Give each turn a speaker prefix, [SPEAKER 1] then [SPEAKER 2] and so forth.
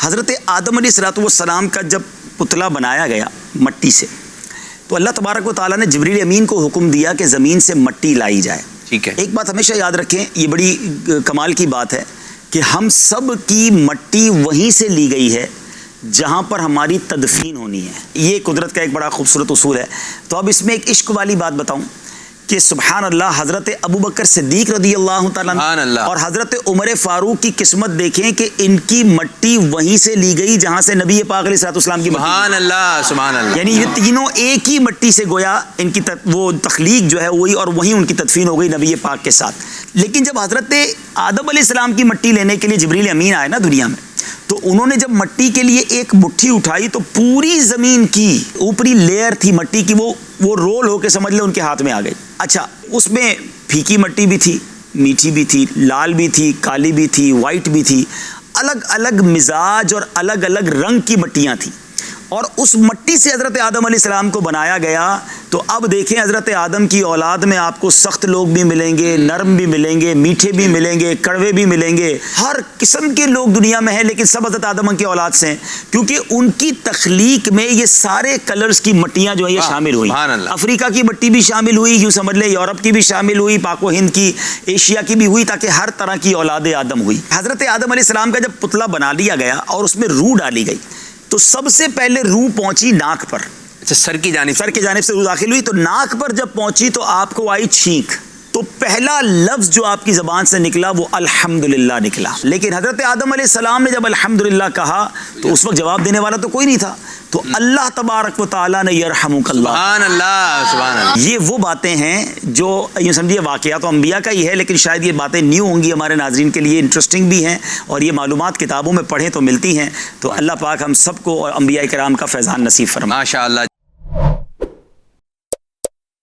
[SPEAKER 1] حضرت آدم علیہ السلام کا جب پتلا بنایا گیا مٹی سے، تو اللہ تبارک و تعالیٰ نے جبریل امین کو حکم دیا کہ زمین سے مٹی لائی جائے.
[SPEAKER 2] ٹھیک ہے.
[SPEAKER 1] ایک بات ہمیشہ یاد رکھیں، یہ بڑی کمال کی بات ہے کہ ہم سب کی مٹی وہیں سے لی گئی ہے جہاں پر ہماری تدفین ہونی ہے. یہ قدرت کا ایک بڑا خوبصورت اصول ہے. تو اب اس میں ایک عشق والی بات بتاؤں کہ سبحان اللہ، حضرت ابو بکر صدیق رضی اللہ تعالیٰ عنہ اور حضرت عمر فاروق کی قسمت دیکھیں کہ ان کی مٹی وہیں سے لی گئی جہاں سے نبی پاک علیہ السلام کی
[SPEAKER 2] سبحان اللہ سبحان اللہ.
[SPEAKER 1] یعنی یہ تینوں ایک ہی مٹی سے گویا ان کی وہ تخلیق جو ہے وہی، اور وہیں ان کی تدفین ہو گئی نبی پاک کے ساتھ. لیکن جب حضرت آدم علیہ السلام کی مٹی لینے کے لیے جبریل امین آئے نا دنیا میں، تو انہوں نے جب مٹی کے لیے ایک مٹھی اٹھائی تو پوری زمین کی اوپری لیئر تھی مٹی کی، وہ رول ہو کے سمجھ لے ان کے ہاتھ میں آ گئی. اچھا، اس میں پھیکی مٹی بھی تھی، میٹھی بھی تھی، لال بھی تھی، کالی بھی تھی، وائٹ بھی تھی، الگ الگ مزاج اور الگ الگ رنگ کی مٹیاں تھیں، اور اس مٹی سے حضرت آدم علیہ السلام کو بنایا گیا. تو اب دیکھیں حضرت آدم کی اولاد میں آپ کو سخت لوگ بھی ملیں گے، نرم بھی ملیں گے، میٹھے بھی ملیں گے، کڑوے بھی ملیں گے، ہر قسم کے لوگ دنیا میں ہیں، لیکن سب حضرت آدم کی اولاد سے ہیں، کیونکہ ان کی تخلیق میں یہ سارے کلرز کی مٹیاں جو ہیں یہ شامل ہوئی. افریقہ کی مٹی بھی شامل ہوئی، یوں سمجھ لیں یورپ کی بھی شامل ہوئی، پاک و ہند کی، ایشیا کی بھی ہوئی، تاکہ ہر طرح کی اولاد آدم ہوئی. حضرت آدم علیہ السلام کا جب پتلا بنا لیا گیا اور اس میں روح ڈالی گئی، تو سب سے پہلے روح پہنچی ناک پر.
[SPEAKER 2] سر کی جانب
[SPEAKER 1] سے روح داخل ہوئی، تو ناک پر جب پہنچی تو آپ کو آئی چھینک. تو پہلا لفظ جو آپ کی زبان سے نکلا وہ الحمدللہ نکلا. لیکن حضرت آدم علیہ السلام نے جب الحمدللہ کہا تو اس وقت جواب دینے والا تو کوئی نہیں تھا. تو اللہ تبارک و تعالیٰ نے یرحمک اللہ،
[SPEAKER 2] سبحان اللہ سبحان اللہ.
[SPEAKER 1] یہ وہ باتیں ہیں جو یوں سمجھیے واقعات تو انبیاء کا ہی ہے، لیکن شاید یہ باتیں نیو ہوں گی ہمارے ناظرین کے لیے، انٹرسٹنگ بھی ہیں، اور یہ معلومات کتابوں میں پڑھیں تو ملتی ہیں. تو اللہ پاک ہم سب کو اور انبیاء کرام کا فیضان نصیب فرمائے.
[SPEAKER 2] ماشاء اللہ.